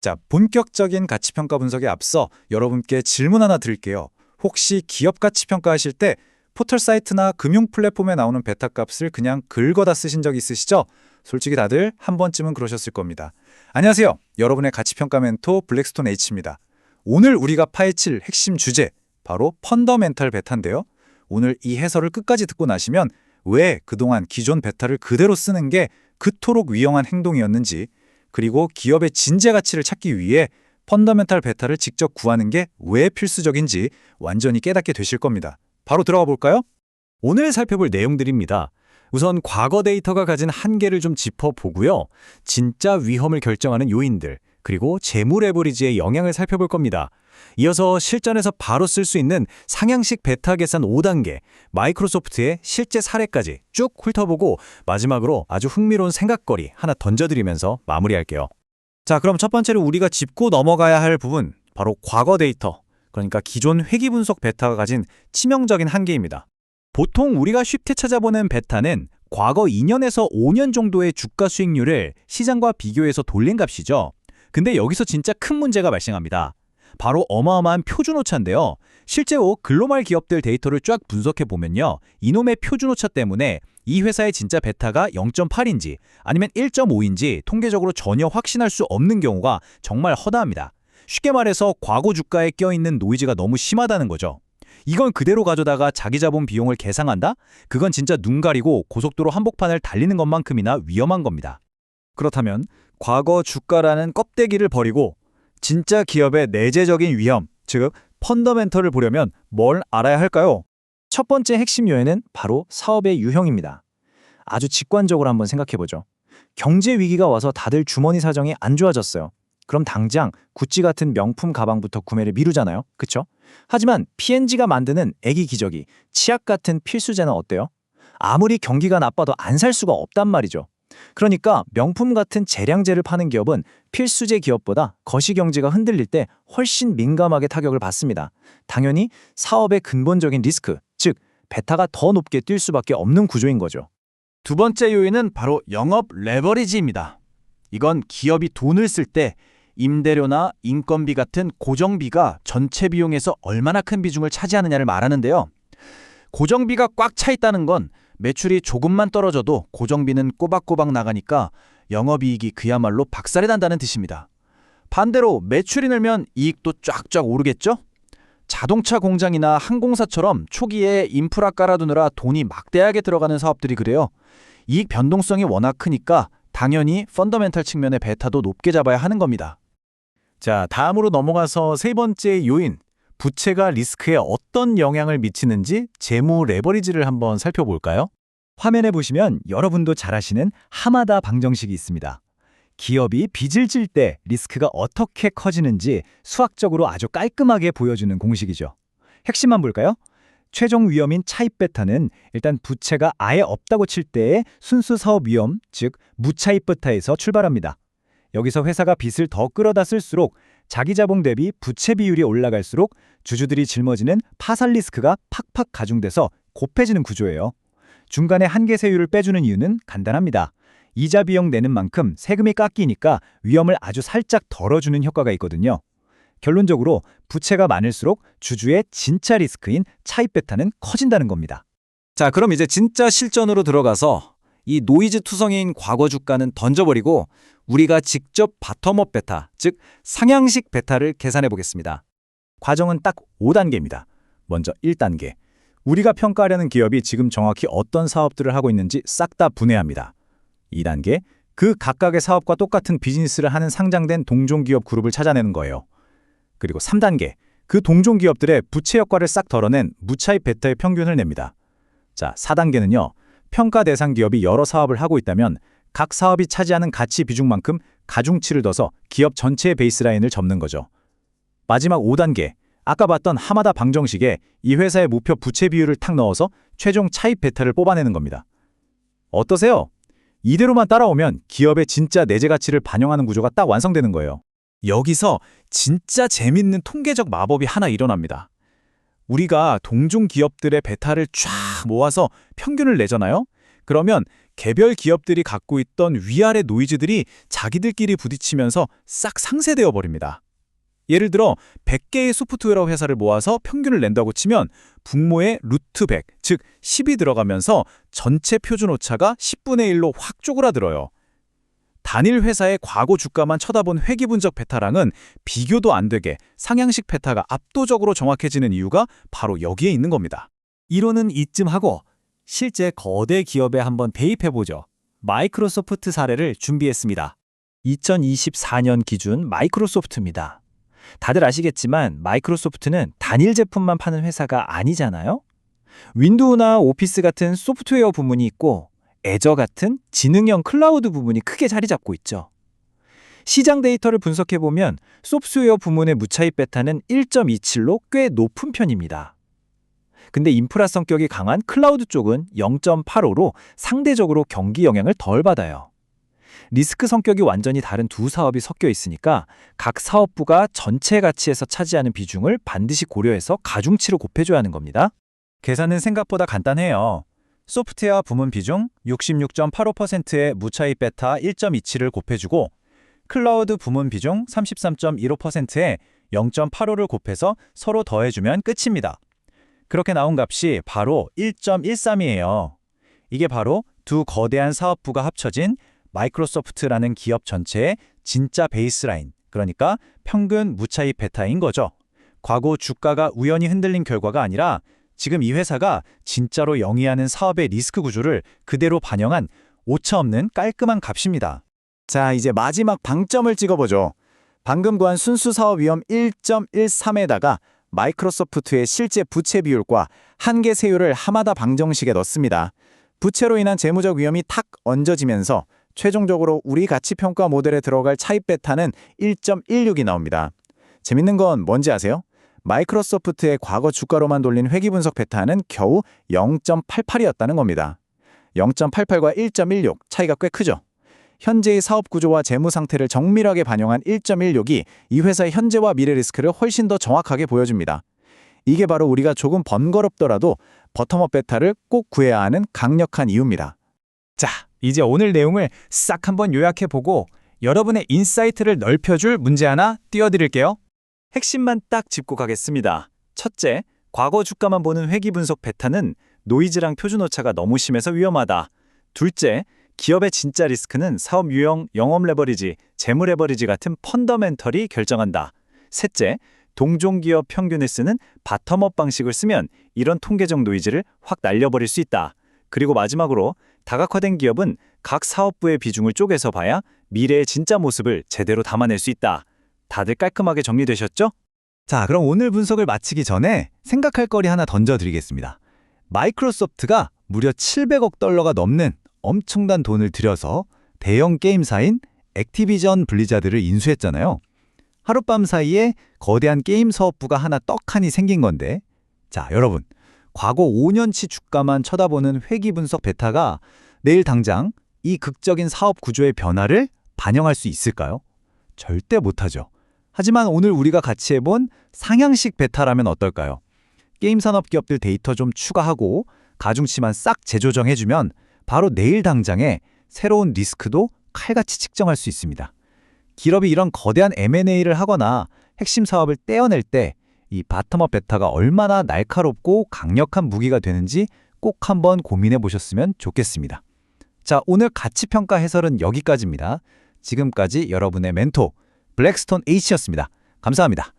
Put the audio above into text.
자, 본격적인 가치평가 분석에 앞서 여러분께 질문 하나 드릴게요. 혹시 기업 가치 평가하실 때 포털 사이트나 금융 플랫폼에 나오는 베타 값을 그냥 긁어다 쓰신 적 있으시죠? 솔직히 다들 한 번쯤은 그러셨을 겁니다. 안녕하세요. 여러분의 가치평가 멘토 블랙스톤 H입니다. 오늘 우리가 파헤칠 핵심 주제, 바로 펀더멘탈 베타인데요. 오늘 이 해설을 끝까지 듣고 나시면 왜 그동안 기존 베타를 그대로 쓰는 게 그토록 위험한 행동이었는지, 그리고 기업의 진짜 가치를 찾기 위해 펀더멘탈 베타를 직접 구하는 게 왜 필수적인지 완전히 깨닫게 되실 겁니다. 바로 들어가 볼까요? 오늘 살펴볼 내용들입니다. 우선 과거 데이터가 가진 한계를 좀 짚어보고요. 진짜 위험을 결정하는 요인들, 그리고 재무 레버리지의 영향을 살펴볼 겁니다. 이어서 실전에서 바로 쓸 수 있는 상향식 베타 계산 5단계, 마이크로소프트의 실제 사례까지 쭉 훑어보고 마지막으로 아주 흥미로운 생각거리 하나 던져드리면서 마무리할게요. 자, 그럼 첫 번째로 우리가 짚고 넘어가야 할 부분, 바로 과거 데이터, 그러니까 기존 회귀 분석 베타가 가진 치명적인 한계입니다. 보통 우리가 쉽게 찾아보는 베타는 과거 2년에서 5년 정도의 주가 수익률을 시장과 비교해서 돌린 값이죠. 근데 여기서 진짜 큰 문제가 발생합니다. 바로 어마어마한 표준오차인데요. 실제로 글로벌 기업들 데이터를 쫙 분석해보면요. 이놈의 표준오차 때문에 이 회사의 진짜 베타가 0.8인지 아니면 1.5인지 통계적으로 전혀 확신할 수 없는 경우가 정말 허다합니다. 쉽게 말해서 과거 주가에 껴있는 노이즈가 너무 심하다는 거죠. 이건 그대로 가져다가 자기 자본 비용을 계상한다? 그건 진짜 눈 가리고 고속도로 한복판을 달리는 것만큼이나 위험한 겁니다. 그렇다면 과거 주가라는 껍데기를 버리고 진짜 기업의 내재적인 위험, 즉 펀더멘털을 보려면 뭘 알아야 할까요? 첫 번째 핵심 요인은 바로 사업의 유형입니다. 아주 직관적으로 한번 생각해보죠. 경제 위기가 와서 다들 주머니 사정이 안 좋아졌어요. 그럼 당장 구찌 같은 명품 가방부터 구매를 미루잖아요. 그쵸? 하지만 P&G가 만드는 애기 기저귀, 치약 같은 필수재는 어때요? 아무리 경기가 나빠도 안 살 수가 없단 말이죠. 그러니까 명품 같은 재량제를 파는 기업은 필수재 기업보다 거시경제가 흔들릴 때 훨씬 민감하게 타격을 받습니다. 당연히 사업의 근본적인 리스크, 즉 베타가 더 높게 뛸 수밖에 없는 구조인 거죠. 두 번째 요인은 바로 영업 레버리지입니다. 이건 기업이 돈을 쓸 때 임대료나 인건비 같은 고정비가 전체 비용에서 얼마나 큰 비중을 차지하느냐를 말하는데요. 고정비가 꽉 차 있다는 건 매출이 조금만 떨어져도 고정비는 꼬박꼬박 나가니까 영업이익이 그야말로 박살이 난다는 뜻입니다. 반대로 매출이 늘면 이익도 쫙쫙 오르겠죠? 자동차 공장이나 항공사처럼 초기에 인프라 깔아두느라 돈이 막대하게 들어가는 사업들이 그래요. 이익 변동성이 워낙 크니까 당연히 펀더멘탈 측면의 베타도 높게 잡아야 하는 겁니다. 자, 다음으로 넘어가서 세 번째 요인, 부채가 리스크에 어떤 영향을 미치는지 재무 레버리지를 한번 살펴볼까요? 화면에 보시면 여러분도 잘 아시는 하마다 방정식이 있습니다. 기업이 빚을 질 때 리스크가 어떻게 커지는지 수학적으로 아주 깔끔하게 보여주는 공식이죠. 핵심만 볼까요? 최종 위험인 차입 베타는 일단 부채가 아예 없다고 칠 때의 순수 사업 위험, 즉 무차입 베타에서 출발합니다. 여기서 회사가 빚을 더 끌어다 쓸수록 자기 자본 대비 부채 비율이 올라갈수록 주주들이 짊어지는 파산 리스크가 팍팍 가중돼서 곱해지는 구조예요. 중간에 한계세율을 빼주는 이유는 간단합니다. 이자 비용 내는 만큼 세금이 깎이니까 위험을 아주 살짝 덜어주는 효과가 있거든요. 결론적으로 부채가 많을수록 주주의 진짜 리스크인 차입 베타는 커진다는 겁니다. 자, 그럼 이제 진짜 실전으로 들어가서 이 노이즈 투성이인 과거 주가는 던져버리고 우리가 직접 바텀업 베타, 즉 상향식 베타를 계산해 보겠습니다. 과정은 딱 5단계입니다. 먼저 1단계. 우리가 평가하려는 기업이 지금 정확히 어떤 사업들을 하고 있는지 싹 다 분해합니다. 2단계. 그 각각의 사업과 똑같은 비즈니스를 하는 상장된 동종기업 그룹을 찾아내는 거예요. 그리고 3단계. 그 동종기업들의 부채 효과를 싹 덜어낸 무차입 베타의 평균을 냅니다. 자, 4단계는요. 평가 대상 기업이 여러 사업을 하고 있다면 각 사업이 차지하는 가치 비중만큼 가중치를 둬서 기업 전체의 베이스라인을 접는 거죠. 마지막 5단계, 아까 봤던 하마다 방정식에 이 회사의 목표 부채 비율을 탁 넣어서 최종 차입 베타를 뽑아내는 겁니다. 어떠세요? 이대로만 따라오면 기업의 진짜 내재 가치를 반영하는 구조가 딱 완성되는 거예요. 여기서 진짜 재밌는 통계적 마법이 하나 일어납니다. 우리가 동종 기업들의 베타를 쫙 모아서 평균을 내잖아요? 그러면 개별 기업들이 갖고 있던 위아래 노이즈들이 자기들끼리 부딪히면서 싹 상쇄되어 버립니다. 예를 들어 100개의 소프트웨어 회사를 모아서 평균을 낸다고 치면 분모의 루트 100, 즉 10이 들어가면서 전체 표준 오차가 10분의 1로 확 쪼그라들어요. 단일 회사의 과거 주가만 쳐다본 회귀 분석 베타랑은 비교도 안 되게 상향식 베타가 압도적으로 정확해지는 이유가 바로 여기에 있는 겁니다. 이론은 이쯤 하고 실제 거대 기업에 한번 대입해보죠. 마이크로소프트 사례를 준비했습니다. 2024년 기준 마이크로소프트입니다. 다들 아시겠지만 마이크로소프트는 단일 제품만 파는 회사가 아니잖아요? 윈도우나 오피스 같은 소프트웨어 부문이 있고 애저 같은 지능형 클라우드 부문이 크게 자리 잡고 있죠. 시장 데이터를 분석해보면 소프트웨어 부문의 무차입 베타는 1.27로 꽤 높은 편입니다. 근데 인프라 성격이 강한 클라우드 쪽은 0.85로 상대적으로 경기 영향을 덜 받아요. 리스크 성격이 완전히 다른 두 사업이 섞여 있으니까 각 사업부가 전체 가치에서 차지하는 비중을 반드시 고려해서 가중치로 곱해줘야 하는 겁니다. 계산은 생각보다 간단해요. 소프트웨어 부문 비중 66.85%의 무차입 베타 1.27을 곱해주고 클라우드 부문 비중 33.15%에 0.85를 곱해서 서로 더해주면 끝입니다. 그렇게 나온 값이 바로 1.13이에요. 이게 바로 두 거대한 사업부가 합쳐진 마이크로소프트라는 기업 전체의 진짜 베이스라인, 그러니까 평균 무차입 베타인 거죠. 과거 주가가 우연히 흔들린 결과가 아니라 지금 이 회사가 진짜로 영위하는 사업의 리스크 구조를 그대로 반영한 오차없는 깔끔한 값입니다. 자, 이제 마지막 방점을 찍어보죠. 방금 구한 순수 사업 위험 1.13에다가 마이크로소프트의 실제 부채 비율과 한계 세율을 하마다 방정식에 넣습니다. 부채로 인한 재무적 위험이 탁 얹어지면서 최종적으로 우리 가치평가 모델에 들어갈 차입 베타는 1.16이 나옵니다. 재밌는 건 뭔지 아세요? 마이크로소프트의 과거 주가로만 돌린 회귀 분석 베타는 겨우 0.88이었다는 겁니다. 0.88과 1.16 차이가 꽤 크죠? 현재의 사업 구조와 재무 상태를 정밀하게 반영한 1.16이 이 회사의 현재와 미래 리스크를 훨씬 더 정확하게 보여줍니다. 이게 바로 우리가 조금 번거롭더라도 버텀업 베타를 꼭 구해야 하는 강력한 이유입니다. 자, 이제 오늘 내용을 싹 한번 요약해보고 여러분의 인사이트를 넓혀줄 문제 하나 띄워드릴게요. 핵심만 딱 짚고 가겠습니다. 첫째, 과거 주가만 보는 회귀 분석 베타는 노이즈랑 표준 오차가 너무 심해서 위험하다. 둘째, 기업의 진짜 리스크는 사업 유형, 영업 레버리지, 재무 레버리지 같은 펀더멘털이 결정한다. 셋째, 동종 기업 평균을 쓰는 바텀업 방식을 쓰면 이런 통계적 노이즈를 확 날려버릴 수 있다. 그리고 마지막으로 다각화된 기업은 각 사업부의 비중을 쪼개서 봐야 미래의 진짜 모습을 제대로 담아낼 수 있다. 다들 깔끔하게 정리되셨죠? 자, 그럼 오늘 분석을 마치기 전에 생각할 거리 하나 던져드리겠습니다. 마이크로소프트가 무려 700억 달러가 넘는 엄청난 돈을 들여서 대형 게임사인 액티비전 블리자드를 인수했잖아요. 하룻밤 사이에 거대한 게임 사업부가 하나 떡하니 생긴 건데, 자, 여러분, 과거 5년치 주가만 쳐다보는 회귀 분석 베타가 내일 당장 이 극적인 사업 구조의 변화를 반영할 수 있을까요? 절대 못하죠. 하지만 오늘 우리가 같이 해본 상향식 베타라면 어떨까요? 게임 산업 기업들 데이터 좀 추가하고 가중치만 싹 재조정해주면 바로 내일 당장에 새로운 리스크도 칼같이 측정할 수 있습니다. 기업이 이런 거대한 M&A를 하거나 핵심 사업을 떼어낼 때 이 바텀업 베타가 얼마나 날카롭고 강력한 무기가 되는지 꼭 한번 고민해 보셨으면 좋겠습니다. 자, 오늘 가치평가 해설은 여기까지입니다. 지금까지 여러분의 멘토 블랙스톤 H였습니다. 감사합니다.